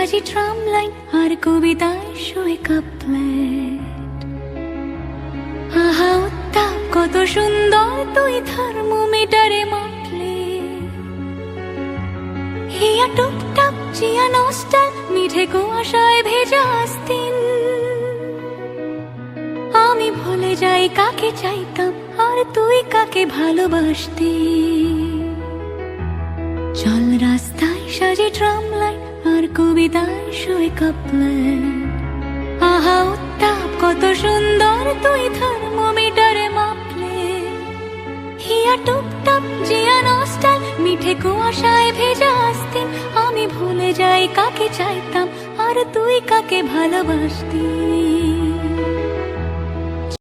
সাজি tram line আর কবিতায় শোয় কাপলেট। আহা উত্তাপ কত সুন্দর তুই থার্মোমিটারে মাপলে। হিয়া টুপটাপ চিয়া নস্টাল মিঠে কুয়াশায় ভেজা আস্তিন। আমি ভুলে যাই কাকে চাইতাম আর তুই কাকে ভালোবাসতি। চল রাস্তায় সাজে ট্রাম লাইন আর কবিতায় শোয় কাপলেট। আহা উত্তাপ কত সুন্দর তুই থার্মোমিটারে মাপলে। হিয়া টুপটাপ জিয়া নস্টাল মিঠে কুয়াশায় ভেজা আস্তিন। আমি ভুলে যাই কাকে চাইতাম আর তুই কাকে ভালোবাসতি।